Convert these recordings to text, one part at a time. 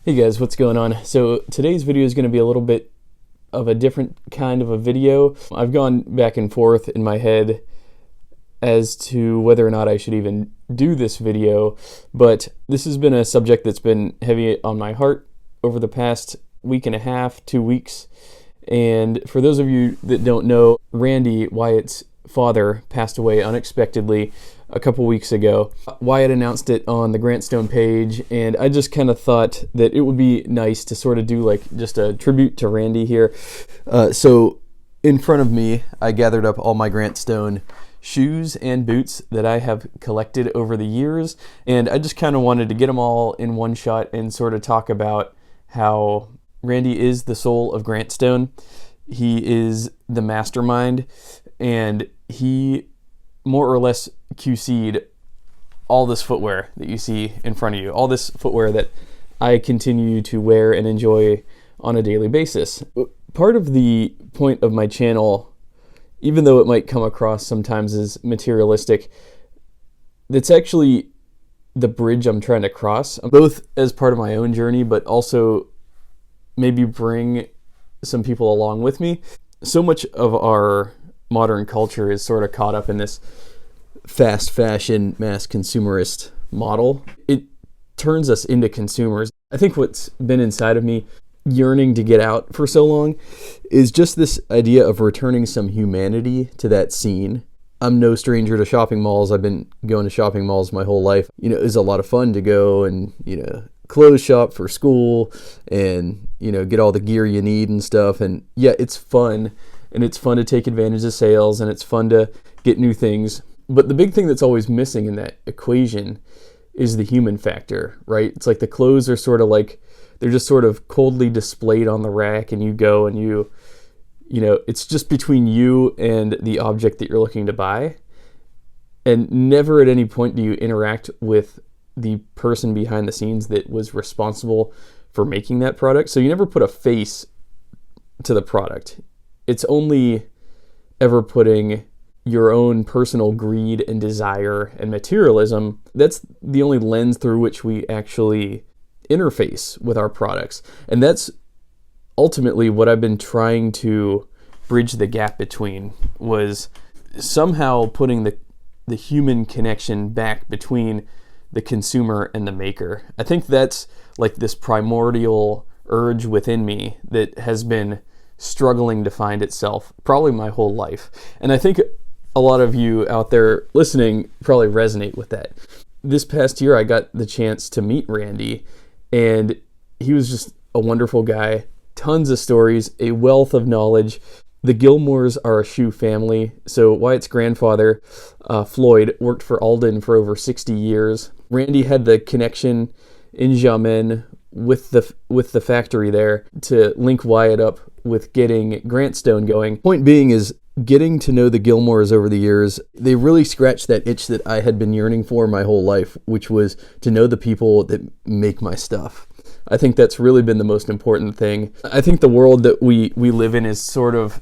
Hey guys, what's going on? So today's video is going to be a little bit of a different kind of a video. I've gone back and forth in my head as to whether or not I should even do this video, but this has been a subject that's been heavy on my heart over the past week and a half, 2 weeks. And for those of you that don't know, Randy, Wyatt's father, passed away unexpectedly a couple weeks ago. Wyatt announced it on the Grantstone page, and I just kind of thought that it would be nice to sort of do like just a tribute to Randy here. So in front of me, I gathered up all my Grantstone shoes and boots that I have collected over the years, and I just kind of wanted to get them all in one shot and sort of talk about how Randy is the soul of Grantstone. He is the mastermind, and he more or less QC'd all this footwear that you see in front of you, all this footwear that I continue to wear and enjoy on a daily basis. Part of the point of my channel, even though it might come across sometimes as materialistic, that's actually the bridge I'm trying to cross, both as part of my own journey, but also maybe bring some people along with me. So much of our modern culture is sort of caught up in this fast fashion, mass consumerist model. It turns us into consumers. I think what's been inside of me yearning to get out for so long is just this idea of returning some humanity to that scene. I'm no stranger to shopping malls. I've been going to shopping malls my whole life. It's a lot of fun to go and, clothes shop for school and, get all the gear you need and stuff. And yeah, it's fun. And it's fun to take advantage of sales, and it's fun to get new things. But the big thing that's always missing in that equation is the human factor, right? It's like the clothes are sort of like, they're just sort of coldly displayed on the rack, and you go and it's just between you and the object that you're looking to buy. And never at any point do you interact with the person behind the scenes that was responsible for making that product. So you never put a face to the product. It's only ever putting your own personal greed and desire and materialism. That's the only lens through which we actually interface with our products. And that's ultimately what I've been trying to bridge the gap between, was somehow putting the human connection back between the consumer and the maker. I think that's like this primordial urge within me that has been struggling to find itself probably my whole life. And I think a lot of you out there listening probably resonate with that. This past year I got the chance to meet Randy, and he was just a wonderful guy. Tons of stories, a wealth of knowledge. The Gilmores are a shoe family. So Wyatt's grandfather, Floyd, worked for Alden for over 60 years. Randy had the connection in Xiamen with the factory there to link Wyatt up with getting Grantstone going. Point being is, getting to know the Gilmores over the years, they really scratched that itch that I had been yearning for my whole life, which was to know the people that make my stuff. I think that's really been the most important thing. I think the world that we live in is sort of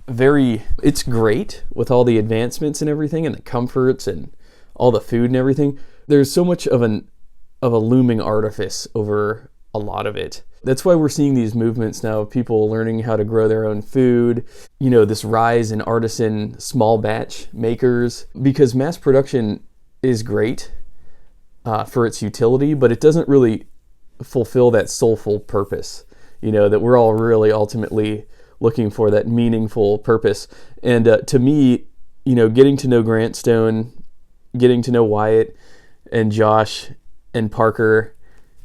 it's great with all the advancements and everything, and the comforts and all the food and everything. There's so much of a looming artifice over a lot of it. That's why we're seeing these movements now of people learning how to grow their own food, this rise in artisan small batch makers, because mass production is great for its utility, but it doesn't really fulfill that soulful purpose, that we're all really ultimately looking for, that meaningful purpose. And to me, getting to know Grantstone, getting to know Wyatt and Josh and Parker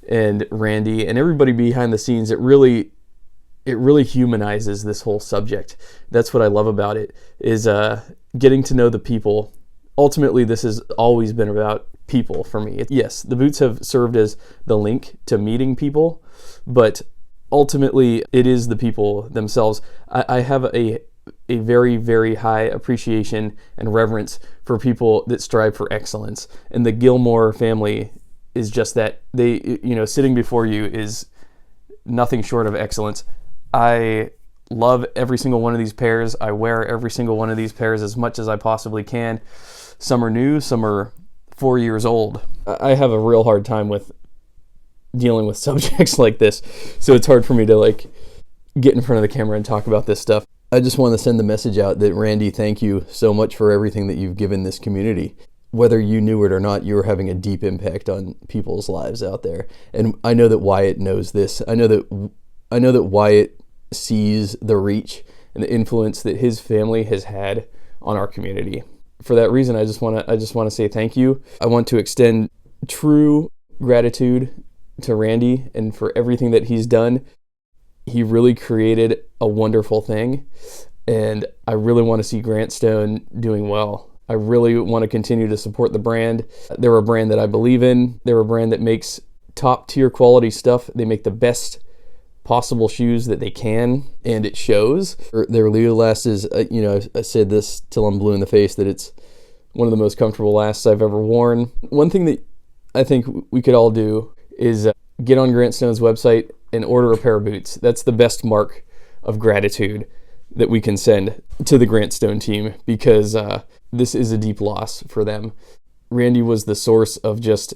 and Randy and everybody behind the scenes, it really humanizes this whole subject. That's what I love about it, is getting to know the people. Ultimately, this has always been about people for me. Yes, the boots have served as the link to meeting people, but ultimately it is the people themselves. I have a very, very high appreciation and reverence for people that strive for excellence, and the Gilmore family is just that. They, sitting before you is nothing short of excellence. I love every single one of these pairs. I wear every single one of these pairs as much as I possibly can. Some are new, some are 4 years old. I have a real hard time with dealing with subjects like this, so it's hard for me to like get in front of the camera and talk about this stuff. I just want to send the message out that, Randy, thank you so much for everything that you've given this community. Whether you knew it or not, you were having a deep impact on people's lives out there. And I know that Wyatt knows this. I know that Wyatt sees the reach and the influence that his family has had on our community. For that reason, I just want to say thank you. I want to extend true gratitude to Randy and for everything that he's done. He really created a wonderful thing, and I really want to see Grant Stone doing well. I really want to continue to support the brand. They're a brand that I believe in. They're a brand that makes top tier quality stuff. They make the best possible shoes that they can, and it shows. Their Leo Last is, I said this till I'm blue in the face, that it's one of the most comfortable lasts I've ever worn. One thing that I think we could all do is get on Grant Stone's website and order a pair of boots. That's the best mark of gratitude that we can send to the Grant Stone team, because this is a deep loss for them. Randy was the source of just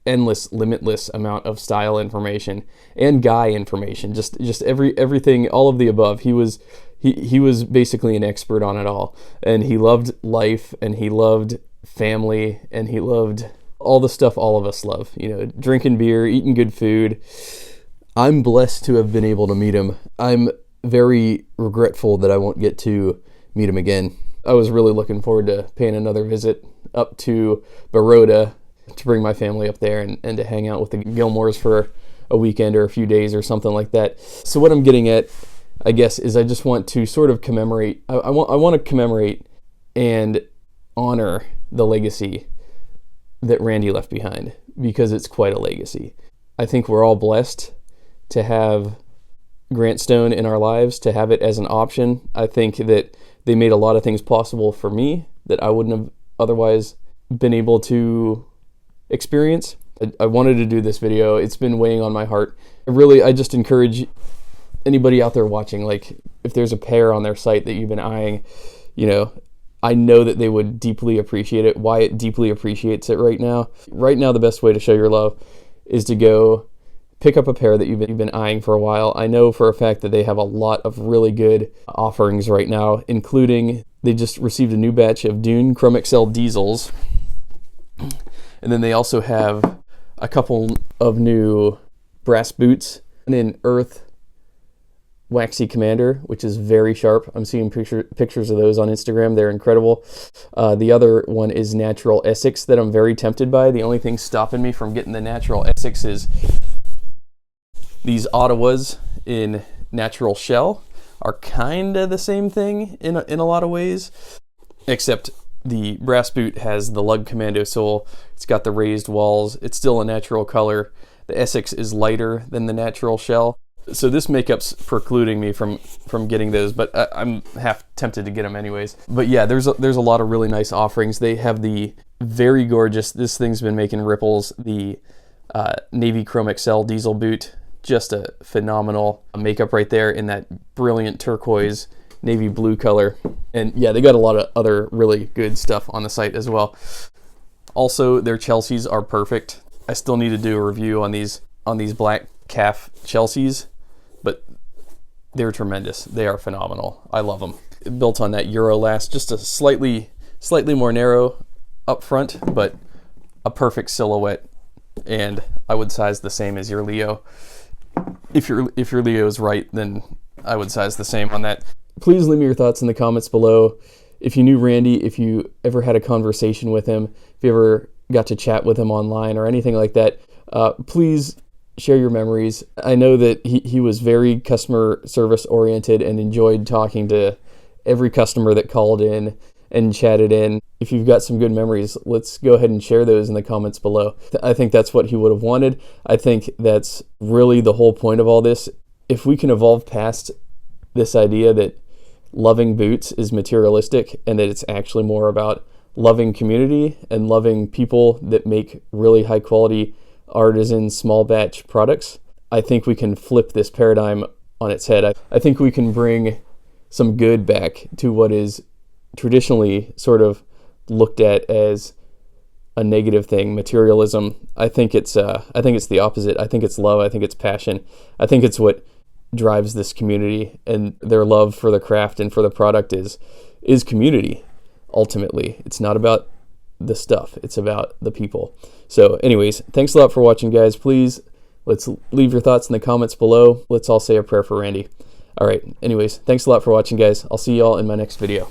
endless, limitless amount of style information and guy information, just everything, all of the above. He was basically an expert on it all, and he loved life, and he loved family, and he loved all the stuff all of us love, drinking beer, eating good food. I'm blessed to have been able to meet him. I'm very regretful that I won't get to meet him again. I was really looking forward to paying another visit up to Baroda to bring my family up there and to hang out with the Gilmores for a weekend or a few days or something like that. So what I'm getting at, I guess, is I just want to sort of commemorate. I want to commemorate and honor the legacy that Randy left behind, because it's quite a legacy. I think we're all blessed to have Grant Stone in our lives, to have it as an option. I think that they made a lot of things possible for me that I wouldn't have otherwise been able to experience. I wanted to do this video. It's been weighing on my heart. I just encourage anybody out there watching, like, if there's a pair on their site that you've been eyeing, I know that they would deeply appreciate it. Wyatt deeply appreciates it right now. Right now, the best way to show your love is to go pick up a pair that you've been eyeing for a while. I know for a fact that they have a lot of really good offerings right now, including they just received a new batch of Dune Chrome XL Diesels. And then they also have a couple of new brass boots and an Earth Waxy Commander, which is very sharp. I'm seeing pictures of those on Instagram. They're incredible. The other one is Natural Essex that I'm very tempted by. The only thing stopping me from getting the Natural Essex is these Ottawas in Natural Shell are kind of the same thing in a lot of ways, except the brass boot has the lug commando sole. It's got the raised walls. It's still a natural color. The Essex is lighter than the Natural Shell. So this makeup's precluding me from getting those, but I'm half tempted to get them anyways. But yeah, there's a lot of really nice offerings. They have the very gorgeous, this thing's been making ripples, the Navy Chrome XL Diesel boot. Just a phenomenal makeup right there in that brilliant turquoise navy blue color. And yeah, they got a lot of other really good stuff on the site as well. Also, their Chelseas are perfect. I still need to do a review on these black calf Chelseas, but they're tremendous. They are phenomenal. I love them. Built on that Eurolast, just a slightly more narrow up front, but a perfect silhouette. And I would size the same as your Leo. If your Leo is right, then I would size the same on that. Please leave me your thoughts in the comments below. If you knew Randy, if you ever had a conversation with him, if you ever got to chat with him online or anything like that, please share your memories. I know that he was very customer service oriented and enjoyed talking to every customer that called in and chatted in. If you've got some good memories, let's go ahead and share those in the comments below. I think that's what he would have wanted. I think that's really the whole point of all this. If we can evolve past this idea that loving boots is materialistic and that it's actually more about loving community and loving people that make really high quality artisan small batch products, I think we can flip this paradigm on its head. I think we can bring some good back to what is traditionally sort of looked at as a negative thing, materialism. I think it's the opposite. I think it's love. I think it's passion. I think it's what drives this community, and their love for the craft and for the product is community. Ultimately, it's not about the stuff. It's about the people. So anyways, thanks a lot for watching, guys. Please, let's leave your thoughts in the comments below. Let's all say a prayer for Randy. All right. Anyways, thanks a lot for watching, guys. I'll see y'all in my next video.